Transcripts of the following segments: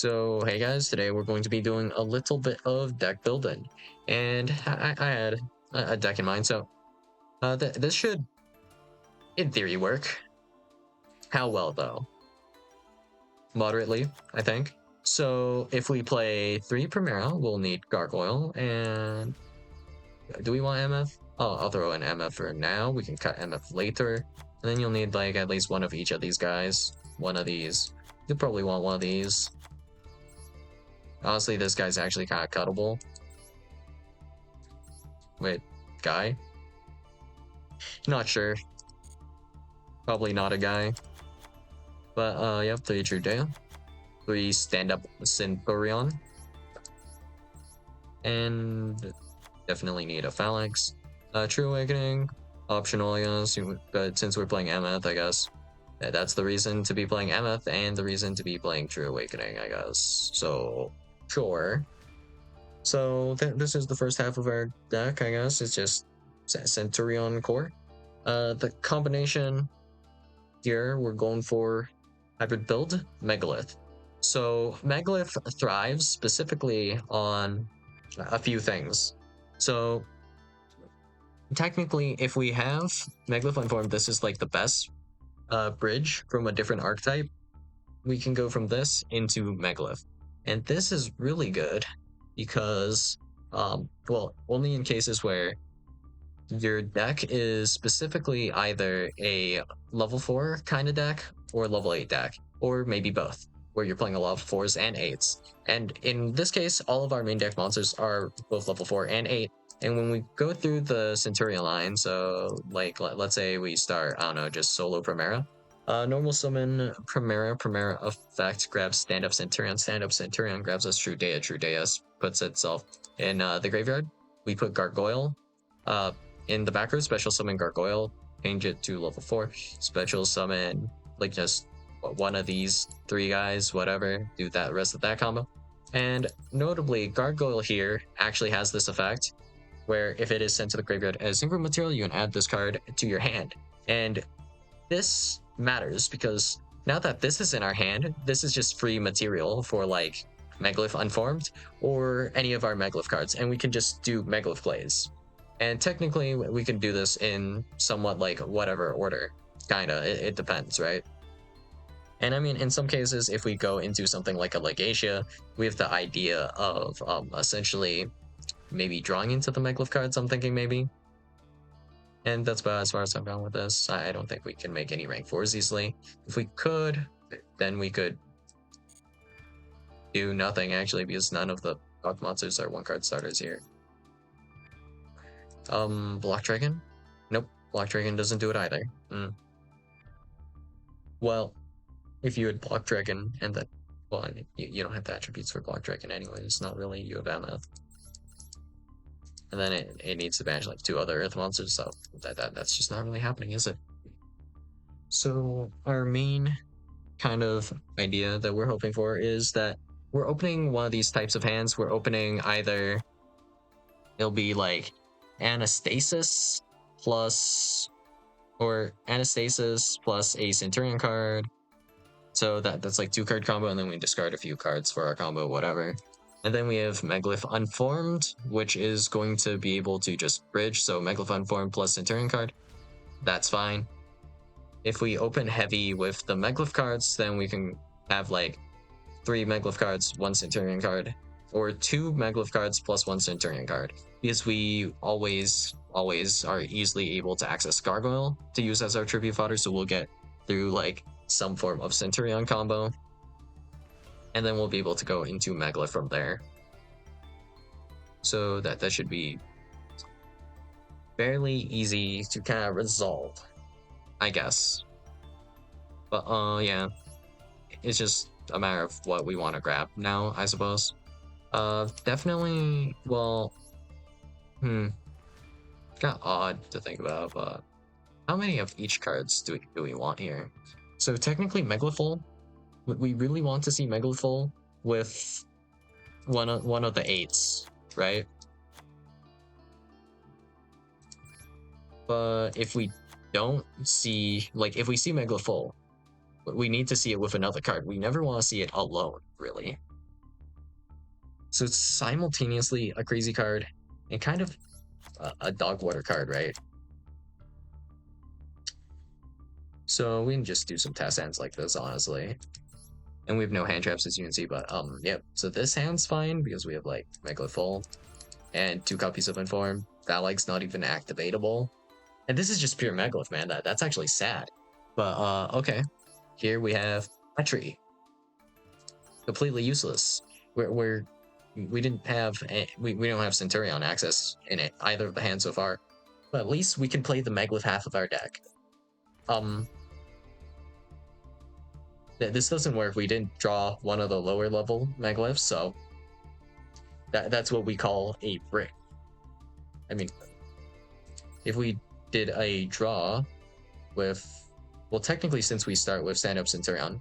So hey guys, today we're going to be doing a little bit of deck building, and I had a deck in mind. So this should, in theory, work. How well though? Moderately, I think. So if we play 3 Primera, we'll need Gargoyle, and do we want MF? Oh, I'll throw in MF for now. We can cut MF later, and then you'll need like at least one of each of these guys. One of these. You'll probably want one of these. Honestly, this guy's actually kind of cuttable. Wait, guy? Not sure. Probably not a guy. But yep, 3 True Dea. 3 stand-up Centur-ion. And definitely need a Phalanx. True Awakening, optional, yes, but since we're playing Emeth, I guess that's the reason to be playing Emeth and the reason to be playing True Awakening, I guess. So, sure. So this is the first half of our deck, I guess. It's just Centur-ion core. The combination here, we're going for hybrid build, Megalith. So Megalith thrives specifically on a few things. So technically, if we have Megalith Unformed, this is like the best bridge from a different archetype. We can go from this into Megalith. And this is really good because, well, only in cases where your deck is specifically either a level 4 kind of deck or level 8 deck, or maybe both, where you're playing a lot of 4s and 8s. And in this case, all of our main deck monsters are both level 4 and 8. And when we go through the Centurion line, so like let's say we start, I don't know, just solo Primera, normal summon Primera effect grabs stand up Centurion grabs us True Dea puts itself in the graveyard. We put Gargoyle in the back row, special summon Gargoyle, change it to level 4, special summon like just one of these 3 guys, whatever, do that rest of that combo. And notably, Gargoyle here actually has this effect where if it is sent to the graveyard as synchro material, you can add this card to your hand. And this matters because now that this is in our hand, this is just free material for like Megalith Unformed or any of our Megalith cards, and we can just do Megalith plays. And technically, we can do this in somewhat like whatever order. Kinda, it depends, right? And I mean, in some cases, if we go into something like a Legatia, we have the idea of essentially maybe drawing into the Megalith cards, I'm thinking maybe. And that's about as far as I've gone with this. I don't think we can make any rank 4s easily. If we could, then we could do nothing actually, because none of the dog monsters are 1-card starters here. Block Dragon? Nope, Block Dragon doesn't do it either. Well, if you had Block Dragon and that, well, you don't have the attributes for Block Dragon anyway. It's not really you have Emeth. And then it needs to banish like 2 other Earth monsters, so that's just not really happening, is it? So our main kind of idea that we're hoping for is that we're opening one of these types of hands. We're opening either, it'll be like Anastasis plus a Centurion card. So that's like 2-card combo, and then we discard a few cards for our combo, whatever. And then we have Megalith Unformed, which is going to be able to just bridge, so Megalith Unformed plus Centurion card. That's fine. If we open heavy with the Megalith cards, then we can have like 3 Megalith cards, 1 Centurion card, or 2 Megalith cards plus 1 Centurion card, because we always are easily able to access Gargoyle to use as our tribute fodder, so we'll get through like some form of Centurion combo, and then we'll be able to go into Megalith from there. So that should be fairly easy to kind of resolve, I guess. But yeah, it's just a matter of what we want to grab now, I suppose. Definitely, well, kind of odd to think about, but how many of each cards do we want here? So technically, Megalithful, we really want to see Megalithful with one of the 8s, right? But if we don't see, like, if we see Megalithful, we need to see it with another card. We never want to see it alone, really. So it's simultaneously a crazy card and kind of a dog water card, right? So we can just do some test hands like this, honestly. And we have no hand traps, as you can see, but yep. So this hand's fine because we have like Megalo full and 2 copies of Inform. That like's not even activatable. And this is just pure Megalith, man. That's actually sad. But okay. Here we have a tree. Completely useless. We didn't have we don't have Centur-ion access in it either of the hands so far. But at least we can play the Megalith half of our deck. This doesn't work. We didn't draw one of the lower level Megaliths, so that's what we call a brick. I mean, if we did a draw with, well, technically, since we start with stand up Centur-ion,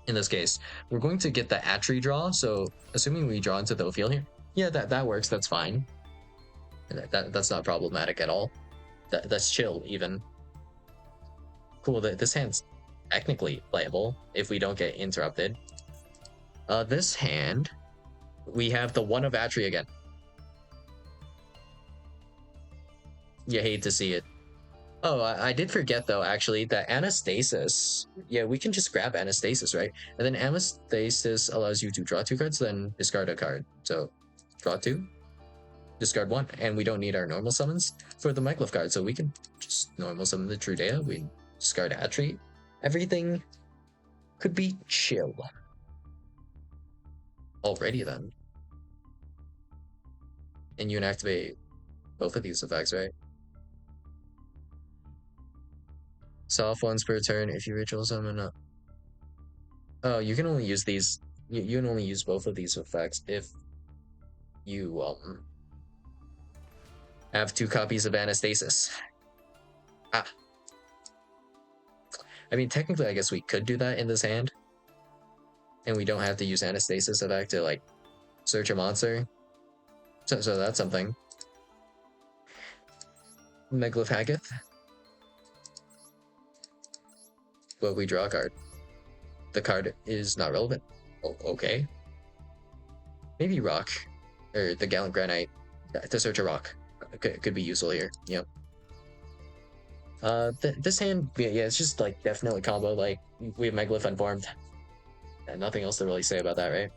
in this case, we're going to get the Atri draw. So assuming we draw into the field here, yeah, that works. That's fine. That's not problematic at all. That's chill even. Cool. This hand's technically playable if we don't get interrupted. This hand, we have the one of Atri again. You hate to see it. Oh, I did forget though, actually, that Anastasis. Yeah, we can just grab Anastasis, right? And then Anastasis allows you to draw 2 cards, then discard a card. So, draw 2, discard 1, and we don't need our normal summons for the Megalith card, so we can just normal summon the Trudea. We discard Atri. Everything could be chill. Already then. And you can activate both of these effects, right? Soft ones per turn if you ritual summon up. Oh, you can only use these. You can only use both of these effects if you have 2 copies of Anastasis. Ah. I mean, technically, I guess we could do that in this hand. And we don't have to use Anastasis effect to, like, search a monster. So that's something. Megalith Haggoth. But we draw a card. The card is not relevant. Oh, okay. Maybe Rock. Or the Gallant Granite. To search a rock. Could be useful here. Yep. This hand, yeah, it's just like definitely combo. Like we have Megalith unformed, and nothing else to really say about that, right?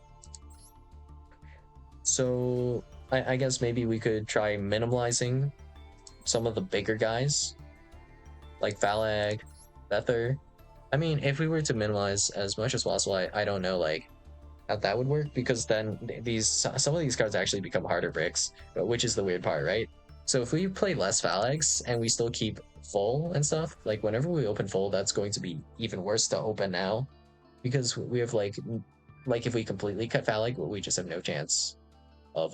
So I guess maybe we could try minimalizing some of the bigger guys, like Phalag, Bether. I mean, if we were to minimize as much as possible, I don't know like how that would work, because then some of these cards actually become harder bricks, which is the weird part, right? So if we play less Phalags and we still keep full and stuff, like whenever we open full, that's going to be even worse to open now, because we have like if we completely cut Phalag, we just have no chance of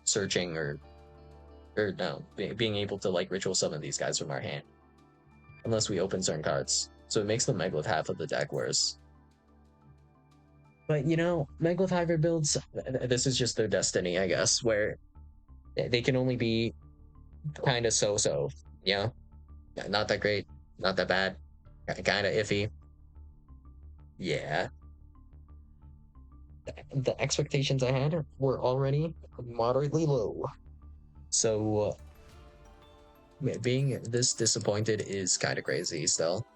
searching or no being able to like ritual summon these guys from our hand unless we open certain cards. So it makes the Megalith half of the deck worse. But you know, Megalith hybrid builds, this is just their destiny, I guess, where they can only be kind of so-so, you know? Not that great, not that bad, kind of iffy. Yeah. The expectations I had were already moderately low. So being this disappointed is kind of crazy still.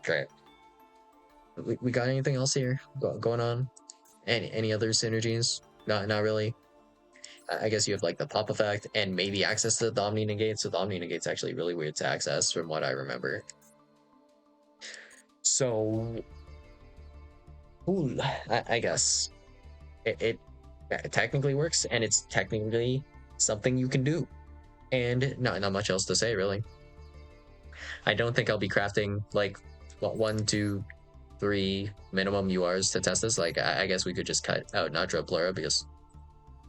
Great. We got anything else here going on? Any other synergies? Not really. I guess you have like the pop effect and maybe access to the Omni Negate. So the Omni Negate's actually really weird to access from what I remember. So, cool. I guess it technically works, and it's technically something you can do, and not much else to say really. I don't think I'll be crafting like 1, 2, 3 minimum URs to test this. Like I guess we could just cut out Nadra Plura, because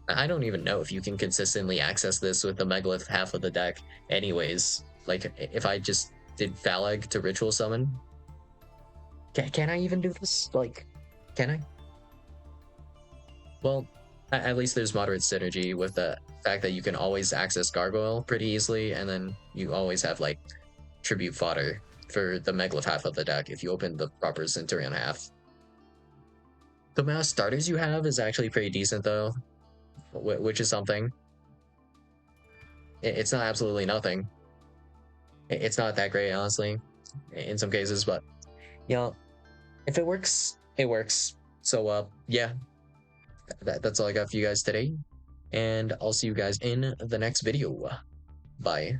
I don't even know if you can consistently access this with the Megalith half of the deck anyways. Like, if I just did Phalag to ritual summon, can I even do this? Like, can I? Well, at least there's moderate synergy with the fact that you can always access Gargoyle pretty easily, and then you always have, like, tribute fodder for the Megalith half of the deck if you open the proper Centur-ion half. The amount of starters you have is actually pretty decent though, which is something. It's not absolutely nothing. It's not that great, honestly, in some cases, but you know, if it works, it works. So yeah, that's all I got for you guys today, and I'll see you guys in the next video. Bye.